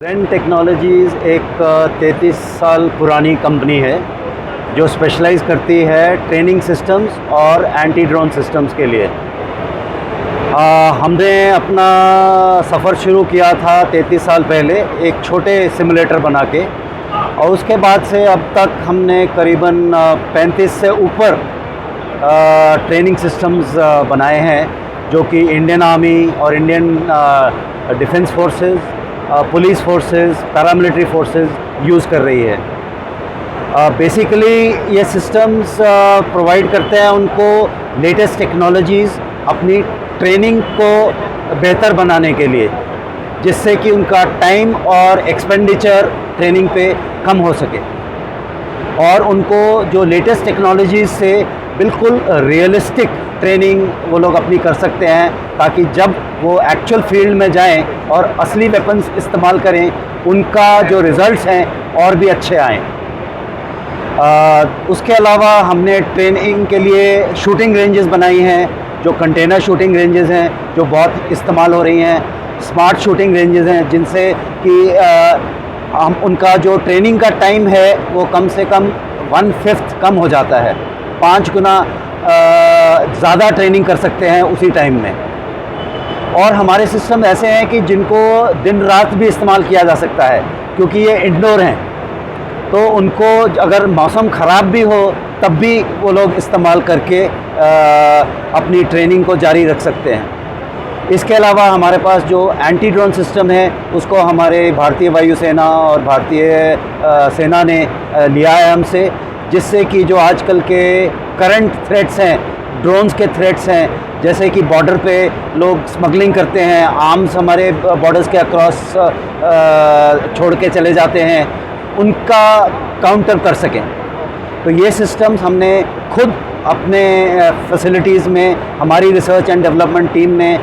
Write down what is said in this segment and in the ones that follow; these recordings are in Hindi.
ज़ेन टेक्नोलॉजीज़ एक 33 साल पुरानी कंपनी है जो स्पेशलाइज़ करती है ट्रेनिंग सिस्टम्स और एंटी ड्रोन सिस्टम्स के लिए। हमने अपना सफ़र शुरू किया था 33 साल पहले एक छोटे सिमुलेटर बना के, और उसके बाद से अब तक हमने करीबन 35 से ऊपर ट्रेनिंग सिस्टम्स बनाए हैं जो कि इंडियन आर्मी और Indian defence forces, police forces, paramilitary forces use कर रही है। बेसिकली ये सिस्टम्स प्रोवाइड करते हैं उनको लेटेस्ट टेक्नोलॉजीज़ अपनी ट्रेनिंग को बेहतर बनाने के लिए, जिससे कि उनका टाइम और एक्सपेंडिचर ट्रेनिंग पे कम हो सके, और उनको जो लेटेस्ट टेक्नोलॉजीज़ से बिल्कुल रियलिस्टिक ट्रेनिंग वो लोग अपनी कर सकते हैं, ताकि जब वो एक्चुअल फील्ड में जाएं और असली वेपन्स इस्तेमाल करें, उनका जो रिज़ल्ट्स हैं और भी अच्छे आएँ। उसके अलावा हमने ट्रेनिंग के लिए शूटिंग रेंजेस बनाई हैं, जो कंटेनर शूटिंग रेंजेस हैं जो बहुत इस्तेमाल हो रही हैं, स्मार्ट शूटिंग रेंजेस हैं जिनसे कि हम उनका जो ट्रेनिंग का टाइम है वो कम से कम 1/5 कम हो जाता है, 5 गुना ज़्यादा ट्रेनिंग कर सकते हैं उसी टाइम में। और हमारे सिस्टम ऐसे हैं कि जिनको दिन रात भी इस्तेमाल किया जा सकता है, क्योंकि ये इंडोर हैं, तो उनको अगर मौसम ख़राब भी हो तब भी वो लोग इस्तेमाल करके अपनी ट्रेनिंग को जारी रख सकते हैं। इसके अलावा हमारे पास जो एंटी ड्रोन सिस्टम है उसको हमारे भारतीय वायुसेना और भारतीय सेना ने लिया है हमसे, जिससे कि जो आजकल के करंट थ्रेट्स हैं, ड्रोन्स के थ्रेट्स हैं, जैसे कि बॉर्डर पे लोग स्मगलिंग करते हैं, आर्म्स हमारे बॉर्डर्स के अक्रॉस छोड़ के चले जाते हैं, उनका काउंटर कर सकें। तो ये सिस्टम्स हमने खुद अपने फैसिलिटीज़ में हमारी रिसर्च एंड डेवलपमेंट टीम ने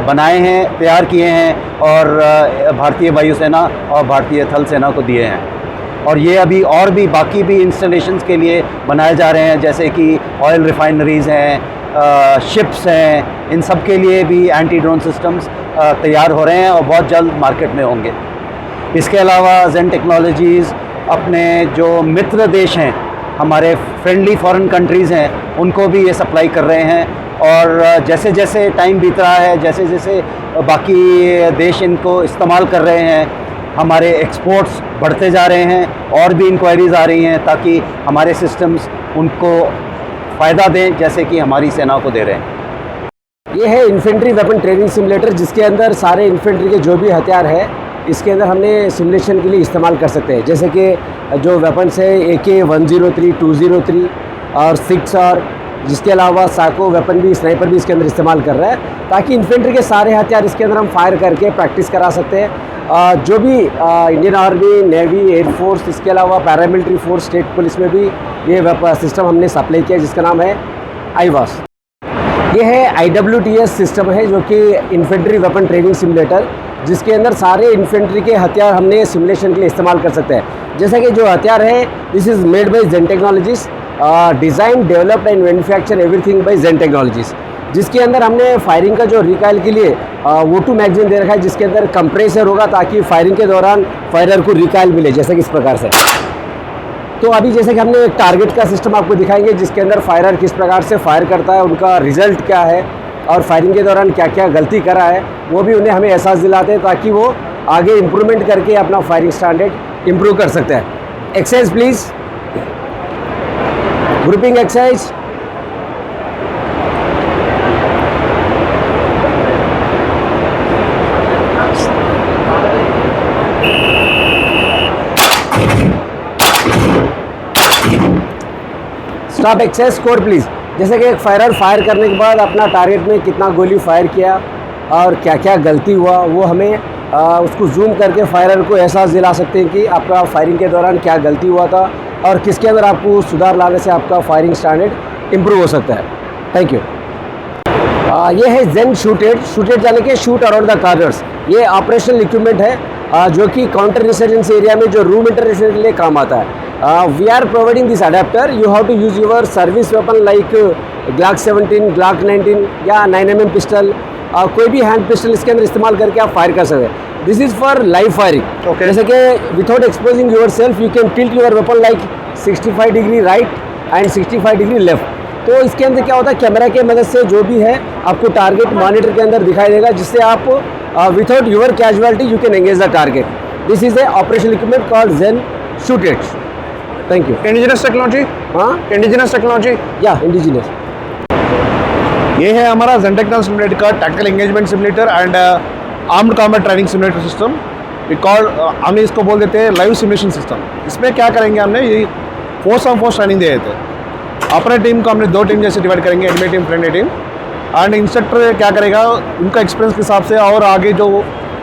बनाए हैं, तैयार किए हैं, और भारतीय वायुसेना और भारतीय थल सेना को दिए हैं। और ये अभी और भी बाकी भी इंस्टॉलेशंस के लिए बनाए जा रहे हैं, जैसे कि ऑयल रिफाइनरीज़ हैं, शिप्स हैं, इन सब के लिए भी एंटी ड्रोन सिस्टम्स तैयार हो रहे हैं और बहुत जल्द मार्केट में होंगे। इसके अलावा ज़ेन टेक्नोलॉजीज़ अपने जो मित्र देश हैं, हमारे फ्रेंडली फॉरेन कंट्रीज़ हैं, उनको भी ये सप्लाई कर रहे हैं, और जैसे जैसे टाइम बीत रहा है, जैसे जैसे बाकी देश इनको इस्तेमाल कर रहे हैं, हमारे एक्सपोर्ट्स बढ़ते जा रहे हैं और भी इंक्वायरीज़ आ रही हैं, ताकि हमारे सिस्टम्स उनको फ़ायदा दें जैसे कि हमारी सेना को दे रहे हैं। ये है इन्फेंट्री वेपन ट्रेनिंग सिमुलेटर, जिसके अंदर सारे इन्फेंट्री के जो भी हथियार है इसके अंदर हमने सिमुलेशन के लिए इस्तेमाल कर सकते हैं। जैसे कि जो वेपन्स है AK-103, 203 और 6, और जिसके अलावा साको वेपन भी, स्नाइपर भी इसके अंदर इस्तेमाल कर रहा है, ताकि इन्फेंट्री के सारे हथियार इसके अंदर हम फायर करके प्रैक्टिस करा सकते हैं। जो भी इंडियन आर्मी, नेवी, एयरफोर्स, इसके अलावा पैरामिलिट्री फोर्स, स्टेट पुलिस में भी ये सिस्टम हमने सप्लाई किया, जिसका नाम है IWAS। ये है IWTS सिस्टम है, जो कि इन्फेंट्री वेपन ट्रेनिंग सिमुलेटर, जिसके अंदर सारे इन्फेंट्री के हथियार हमने सिमुलेशन के लिए इस्तेमाल कर सकते हैं। जैसे कि जो हथियार है, this is made by Zen Technologies, design, developed and manufacture everything by Zen Technologies. जिसके अंदर हमने फायरिंग का जो रिकॉइल के लिए O2 मैगजीन दे रखा है, जिसके अंदर कंप्रेसर होगा, ताकि फायरिंग के दौरान फायरर को रिकॉइल मिले, जैसे कि इस प्रकार से। तो अभी जैसे कि हमने एक टारगेट का सिस्टम आपको दिखाएंगे, जिसके अंदर फायरर किस प्रकार से फायर करता है, उनका रिजल्ट क्या है, और फायरिंग के दौरान क्या क्या गलती करा है, वो भी उन्हें हमें एहसास दिलाते हैं, ताकि वो आगे इम्प्रूवमेंट करके अपना फायरिंग स्टैंडर्ड इम्प्रूव कर सकते हैं। Exercise please, grouping exercise. Stop exercise score please. जैसे कि एक फायरर फायर करने के बाद अपना टारगेट में कितना गोली फायर किया और क्या क्या गलती हुआ, वो हमें उसको जूम करके फायरर को एहसास दिला सकते हैं कि आपका फायरिंग के दौरान क्या गलती हुआ था और किसके अंदर आपको सुधार लाने से आपका फायरिंग स्टैंडर्ड इम्प्रूव हो सकता है। Thank you. ये है ज़ेन शूटेड यानी कि शूट अराउंड द कॉर्नर्स। ये ऑपरेशनल इक्विपमेंट है, जो कि काउंटर इंसर्जेंसी एरिया में जो रूम इंटरवेंशन के लिए काम आता है। We are providing this adapter. You have to use your service weapon like Glock 17, Glock 19 या 9mm पिस्टल कोई भी हैंड पिस्टल इसके अंदर इस्तेमाल करके आप फायर कर सकते हैं। This is for live firing. Okay. जैसे कि without exposing your self you can tilt your weapon like 65 degree right and 65 degree left. तो इसके अंदर क्या होता है, कैमरा के मदद से जो भी है आपको टारगेट मॉनिटर के अंदर दिखाई देगा, जिससे आप without your casualty you can engage the target. This is a operational equipment called Zen shoot it. Thank you. Indigenous technology, हाँ, इंडिजिनस टेक्नोलॉजी, या इंडिजिनस। ये है हमारा ज़ेनटेक्नो सिमुलेटर का tactical engagement simulator and armed combat training simulator system. हमने इसको बोल देते हैं लाइव सिमुलेशन सिस्टम। इसमें क्या करेंगे, हमने ये फोर्स ऑन फोर्स ट्रेनिंग दे देते हैं। अपने टीम को हमने 2 टीम जैसे डिवाइड करेंगे, enemy team, friendly team, and instructor क्या करेगा, उनका एक्सपीरियंस के हिसाब से और आगे जो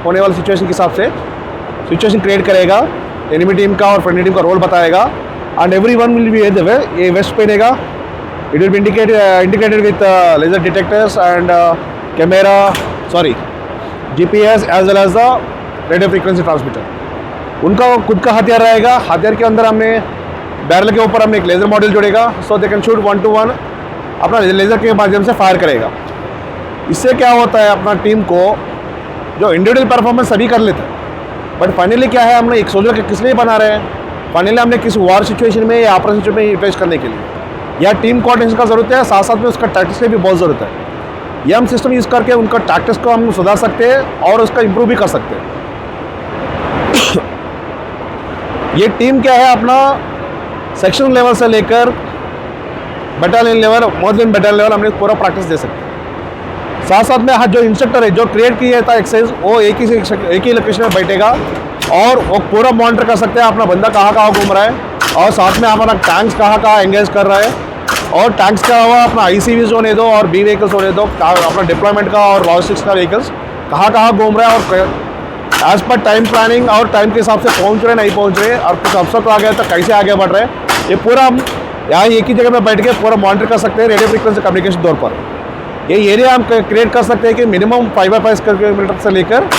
होने वाली सिचुएशन के हिसाब से सिचुएशन क्रिएट करेगा, एनिमी टीम का और फ्रेंडली टीम का रोल बताएगा, and every one will be ये वेस्ट पहनेगा। It will be indicated with laser detectors and camera, GPS as well as the radio frequency transmitter. उनका खुद का हथियार रहेगा। हथियार के अंदर हमने बैरल के ऊपर हमने एक लेज़र मॉड्यूल जोड़ेगा, सो दे कैन शूट 1 to 1, अपना लेज़र के माध्यम से फायर करेगा। इससे क्या होता है, अपना टीम को जो इंडिविजुअल परफॉर्मेंस सभी कर लेते हैं, बट फाइनली क्या है, हमने एक सोल्जर किस लिए बना रहे हैं, फाइनली हमने किसी वॉर सिचुएशन में या ऑपरेशन सिचुएशन में यूटिलाइज करने के लिए, या टीम कोऑर्डिनेशन का ज़रूरत है, साथ साथ में उसका टैक्टिक्स की भी बहुत ज़रूरत है। यह हम सिस्टम यूज़ करके उनका टैक्टिक्स को हम सुधार सकते हैं और उसका इम्प्रूव भी कर सकते हैं। ये टीम क्या है, अपना सेक्शन लेवल से लेकर battalion level, more than battalion level हमने पूरा प्रैक्टिस दे सकते हैं। साथ साथ में जो इंस्ट्रक्टर है, जो क्रिएट किया था एक्सरसाइज, वो एक ही लोकेशन में बैठेगा और वो पूरा मॉनिटर कर सकते हैं अपना बंदा कहाँ घूम रहा है, और साथ में हमारा टैंक्स कहाँ एंगेज कर रहा है, और टैंक्स के अलावा अपना ICVs होने दो और B व्हीकल्स होने दो, अपना डिप्लॉयमेंट का और लॉजिस्टिक्स का व्हीकल्स कहाँ घूम रहा है, और एज पर टाइम प्लानिंग और टाइम के हिसाब से पहुंच रहे नहीं पहुंच रहे, और कुछ अफसर तो आ गया तो कैसे आगे बढ़ रहे हैं, ये पूरा हम यहाँ एक ही जगह में बैठ के पूरा मॉनिटर कर सकते हैं रेडियो फ्रीक्वेंसी कम्युनिकेशन तौर पर। ये एरिया हम क्रिएट कर सकते हैं कि मिनिमम 5x5 किलोमीटर से लेकर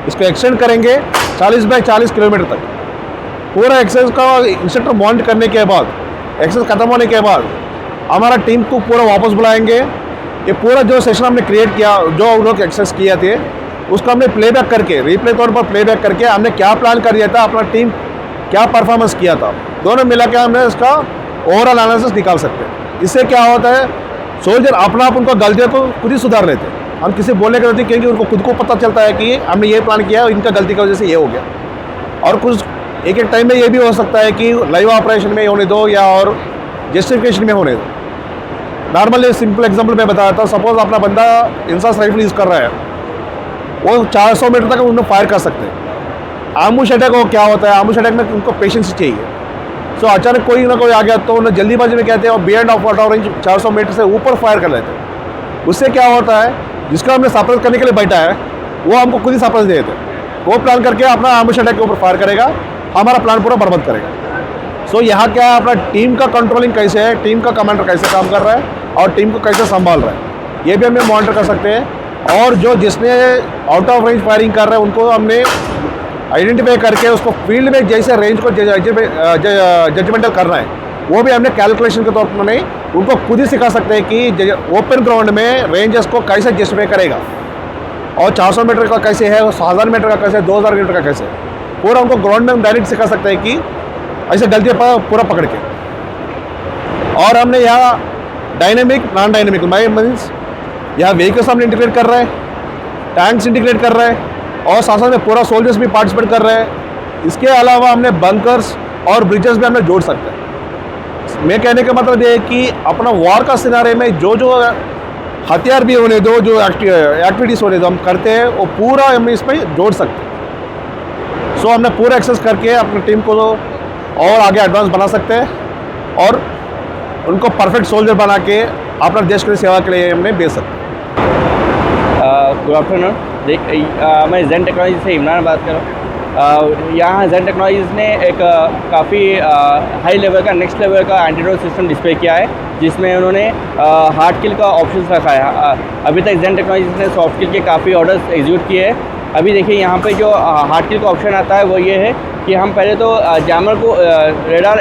इसको एक्सटेंड करेंगे 40 बाय 40 किलोमीटर तक। पूरा एक्सरसाइज का इंस्ट्रक्टर मॉनिटर करने के बाद, एक्सरसाइज खत्म होने के बाद हमारा टीम को पूरा वापस बुलाएंगे। ये पूरा जो सेशन हमने क्रिएट किया, जो उन लोग एक्सरसाइज किए थे, उसको हमने प्लेबैक करके, रिप्ले तौर पर प्लेबैक करके हमने क्या प्लान कर दिया था, अपना टीम क्या परफॉर्मेंस किया था, दोनों मिला के हमने इसका ओवरऑल एनालिसिस निकाल सकते हैं। इससे क्या होता है, सोल्जर अपना आप उनको गलतियों को खुद ही सुधार लेते हैं। हम किसी बोलने की गलती, क्योंकि उनको खुद को पता चलता है कि हमने ये प्लान किया, इनका गलती की वजह से ये हो गया। और कुछ एक टाइम में ये भी हो सकता है कि लाइव ऑपरेशन में होने दो या और जस्टिफिकेशन में होने दो। नॉर्मली सिंपल एग्जाम्पल मैं बताया था, सपोज अपना बंदा इंसास राइफल यूज़ कर रहा है, वो 400 मीटर तक उन्हें फायर कर सकते हैं। आमुश अटैक को क्या होता है, आमुश अटैक में उनको पेशेंस चाहिए। सो अचानक कोई ना कोई आ गया तो उन्हें जल्दीबाजी में कहते हैं और beyond of out range 400 metre से ऊपर फायर कर लेते हैं। उससे क्या होता है, जिसका हमने सरप्राइज करने के लिए बैठा है, वो हमको खुद ही सरप्राइज दे देते हैं। वो प्लान करके अपना आमुश अटैक के ऊपर फायर करेगा, हमारा प्लान पूरा बर्बाद करेगा। सो यहाँ क्या है, अपना टीम का कंट्रोलिंग कैसे है, टीम का कमांडर कैसे काम कर रहा है और टीम को कैसे संभाल रहा है, ये भी हमें मॉनिटर कर सकते हैं। और जो जिसने आउट ऑफ रेंज फायरिंग कर रहा है, उनको हमने आइडेंटिफाई करके उसको फील्ड में जैसे रेंज को जजमेंटल करना है, वो भी हमने कैलकुलेशन के तौर पर नहीं, उनको खुद ही सिखा सकते हैं कि ओपन ग्राउंड में रेंजेस को कैसे जस्टिफाई करेगा, और 400 मीटर का कैसे है, 1000 मीटर का कैसे है, 2000 मीटर का कैसे है, पूरा उनको ग्राउंड में हम डायरेक्ट सिखा सकते हैं कि ऐसे गलती पूरा पकड़ के। और हमने यहाँ डायनेमिक, नॉन डायनेमिक मीन्स यहाँ व्हीकल्स हमने इंटीग्रेट कर रहे हैं, टैंक्स इंटीग्रेट कर रहे हैं, और साथ साथ में पूरा सोल्जर्स भी पार्टिसिपेट कर रहे हैं। इसके अलावा हमने बंकर्स और ब्रिजेस भी हमने जोड़ सकते हैं। मैं कहने का मतलब ये है कि अपना वॉर का सिनारे में जो जो हथियार भी होने दो, जो एक्टिविटीज़ होने दो हम करते हैं, वो पूरा हम इसमें जोड़ सकते हैं। सो हमने पूरा एक्सेस करके अपनी टीम को और आगे एडवांस बना सकते हैं और उनको परफेक्ट सोल्जर बना के अपना देश की सेवा के लिए हमने भेज सकते हैं। Good afternoon. मैं जेन टेक्नोलॉजी से इमरान बात कर रहा हूँ। यहाँ जेन टेक्नोलॉजीज़ ने एक काफ़ी हाई लेवल का, नेक्स्ट लेवल का एंटीडोट सिस्टम डिस्प्ले किया है, जिसमें उन्होंने हार्ड किल का ऑप्शन रखा है। अभी तक जेन टेक्नोलॉजीज़ ने सॉफ्ट किल के काफ़ी ऑर्डर्स एग्जीक्यूट किए हैं। अभी देखिए यहाँ पे जो हार्ड किल का ऑप्शन आता है वो ये है कि हम पहले तो जैमर को रेडार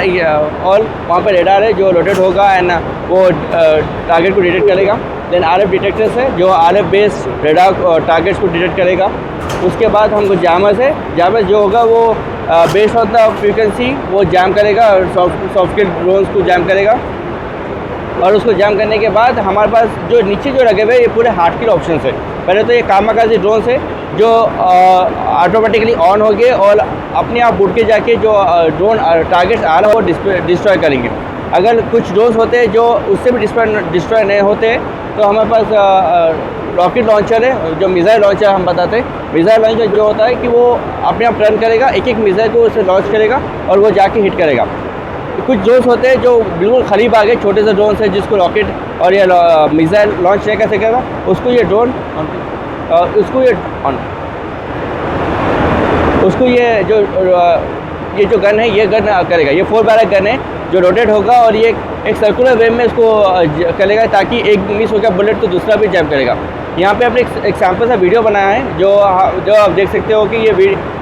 और वहाँ पर रेडार है जो लोडेड होगा एंड वो टारगेट को डिटेक्ट करेगा। देन RF डिटेक्टर्स है जो RF बेस्ड रेडार टारगेट्स को डिटेक्ट करेगा। उसके बाद हमको जैमर्स है, जैमर्स जो होगा वो बेस्ड ऑन द फ्रीक्वेंसी वो जैम करेगा और सॉफ्टवेयर ड्रोन्स को जैम करेगा। और उसको जैम करने के बाद हमारे पास जो नीचे जो लगे हुए ये पूरे हार्ड किल ऑप्शन है। पहले तो ये कामाकाजी ड्रोन्स है जो ऑटोमेटिकली ऑन हो गए और अपने आप उड़ के जाके जो ड्रोन टारगेट्स आ रहा है वो डिस्ट्रॉय करेंगे। अगर कुछ ड्रोन्स होते हैं जो उससे भी डिस्ट्रॉय नहीं होते तो हमारे पास रॉकेट लॉन्चर है, जो मिसाइल लॉन्चर हम बताते हैं। मिसाइल लॉन्चर जो होता है कि वो अपने आप टर्न करेगा, एक एक मिसाइल को उसे लॉन्च करेगा और वो जाके हिट करेगा। कुछ ड्रोन्स होते हैं जो बिल्कुल करीब आ गए, छोटे से ड्रोन्स है जिसको रॉकेट और ये मिसाइल लॉन्च नहीं कर सकेगा, उसको ये ड्रोन उसको ये जो गन है ये गन करेगा। ये 4 बैरल गन है जो रोटेट होगा और ये एक सर्कुलर वे में इसको करेगा ताकि एक मिस हो गया बुलेट तो दूसरा भी जैम करेगा। यहाँ पे आपने एक सैम्पल सा वीडियो बनाया है जो आप देख सकते हो कि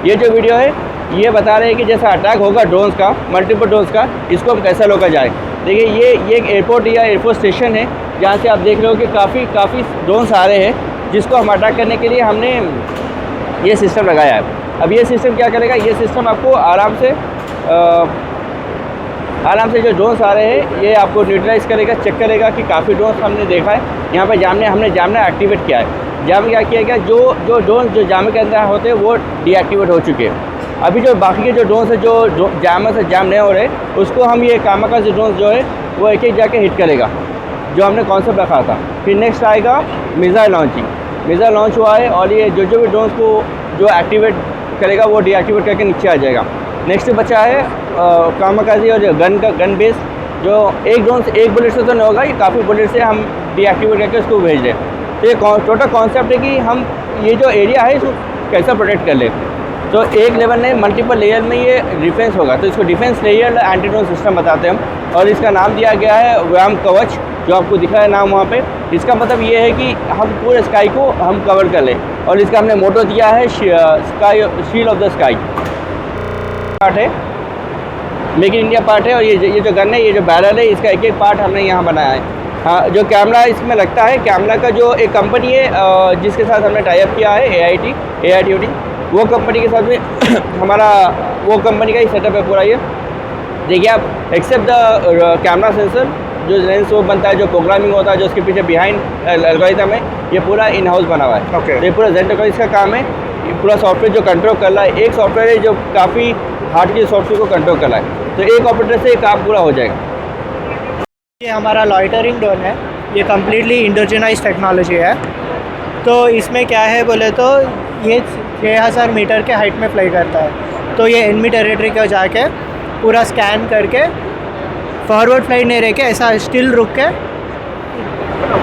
ये जो वीडियो है ये बता रहे हैं कि जैसा अटैक होगा ड्रोन्स का, मल्टीपल ड्रोन्स का, इसको हम कैसे रोका जाए। देखिए ये एक एयरपोर्ट या एयरफोर्स स्टेशन है जहाँ से आप देख रहे हो कि काफ़ी ड्रोन्स आ रहे हैं जिसको हम अटैक करने के लिए हमने ये सिस्टम लगाया है। अब ये सिस्टम क्या करेगा, ये सिस्टम आपको आराम से जो ड्रोन्स आ रहे हैं ये आपको न्यूट्रलाइज करेगा, चेक करेगा कि काफ़ी ड्रोन्स हमने देखा है यहाँ पर हमने जामना एक्टिवेट किया है। जाम क्या किया गया, जो ड्रोन जो जाम के अंदर होते हैं वो डीएक्टिवेट हो चुके हैं। अभी जो बाकी के जो ड्रोन्स है जो जामर से जाम नहीं हो रहे उसको हम ये कामाकाजी ड्रोन्स जो है वो एक जाके हिट करेगा जो हमने कॉन्सेप्ट रखा था। फिर नेक्स्ट आएगा मिसाइल लॉन्चिंग। मिसाइल लॉन्च हुआ है और ये जो भी ड्रोन्स को जो एक्टिवेट करेगा वो डीएक्टिवेट करके नीचे आ जाएगा। नेक्स्ट बचा है कामाकाजी और गन बेस, जो एक ड्रोन से एक बुलेट से तो नहीं होगा, ये काफ़ी बुलेट से हम डीएक्टिवेट करके उसको भेज दें। तो ये टोटल कॉन्सेप्ट है कि हम ये जो एरिया है इसको कैसा प्रोटेक्ट कर ले। तो एक लेवल में मल्टीपल लेयर में ये डिफेंस होगा, तो इसको defence layer anti drone system बताते हैं हम। और इसका नाम दिया गया है व्याम कवच, जो आपको दिखा है नाम वहाँ पे। इसका मतलब ये है कि हम पूरे स्काई को हम कवर कर लें और इसका हमने मोटो दिया है sky shield of the sky. Part है मेक इन इंडिया पार्ट है और ये जो गन है, ये जो बैरल है, इसका एक एक पार्ट हमने यहाँ बनाया है। हाँ, जो कैमरा इसमें लगता है, कैमरा का जो एक कंपनी है जिसके साथ हमने टाई अप किया है AITOT, वो कंपनी के साथ में हमारा वो कंपनी का ही सेटअप है पूरा। ये देखिए आप, एक्सेप्ट द कैमरा सेंसर जो लेंस वो बनता है, जो प्रोग्रामिंग होता है, जो उसके पीछे बिहाइंड एल्गोरिथम है, ये पूरा इन हाउस बना हुआ है। Okay. तो ये पूरा जेड टेक्नोलॉजीज का काम है। ये पूरा सॉफ्टवेयर जो कंट्रोल कर रहा है, एक सॉफ्टवेयर है जो काफ़ी हार्ड के सॉफ्टवेयर को कंट्रोल कर रहा है, तो एक ऑपरेटर से ये काम पूरा हो जाएगा। ये हमारा लॉइटरिंग ड्रोन है, ये कम्प्लीटली इंडोजिनाइज टेक्नोलॉजी है। तो इसमें क्या है बोले तो ये 6000 मीटर के हाइट में फ्लाई करता है। तो ये एनिमी टेरिटरी को जाके पूरा स्कैन करके फॉरवर्ड फ्लाइट नहीं रह के ऐसा स्टिल रुक के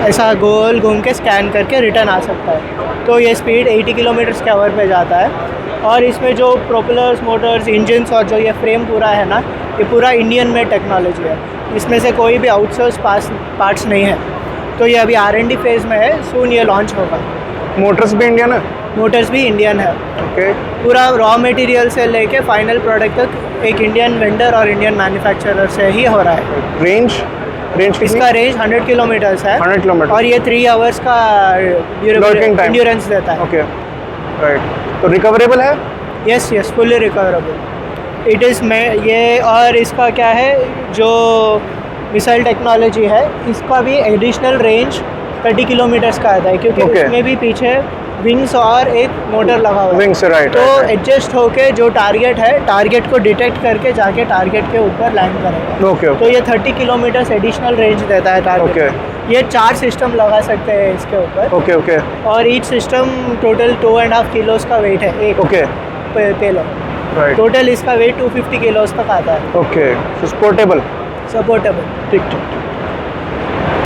ऐसा गोल घूम के स्कैन करके रिटर्न आ सकता है। तो ये स्पीड 80 km/h पे जाता है। और इसमें जो प्रोपेलर्स, मोटर्स, इंजन्स और जो ये फ्रेम पूरा है ना, ये पूरा इंडियन मेड टेक्नोलॉजी है। इसमें से कोई भी आउटसोर्स पार्ट्स नहीं है। तो ये अभी R&D फेज़ में है, सून ये लॉन्च होगा। मोटर्स भी इंडियन है? मोटर्स भी इंडियन है। ओके। पूरा रॉ मटेरियल से लेके फाइनल प्रोडक्ट तक एक इंडियन वेंडर और इंडियन मैन्युफैक्चरर से ही हो रहा है। रेंज इसका रेंज 100 किलोमीटर्स है। 100 किलोमीटर और ये 3 आवर्स का एंड्योरेंस देता है। Okay, right. तो रिकवरेबल है? Yes, fully recoverable it is में ये। और इसका क्या है, जो मिसाइल टेक्नोलॉजी है, इसका भी एडिशनल रेंज 30 किलोमीटर्स का आता है, क्योंकि उसमें भी पीछे विंग्स और एक मोटर लगा हुआ है। Wings, right. तो एडजस्ट होके जो टारगेट है, टारगेट को डिटेक्ट करके जाके टारगेट के ऊपर लैंड करेगा। ओके। तो ये 30 किलोमीटर्स एडिशनल रेंज देता है टारगेट। ये 4 सिस्टम लगा सकते हैं इसके ऊपर। ओके। और ईच सिस्टम टोटल 2.5 किलोस का वेट है एक पेलोड। राइट। टोटल इसका वेट 250 किलोस तक आता है। Okay, supportable. सपोर्टेबल। ठीक।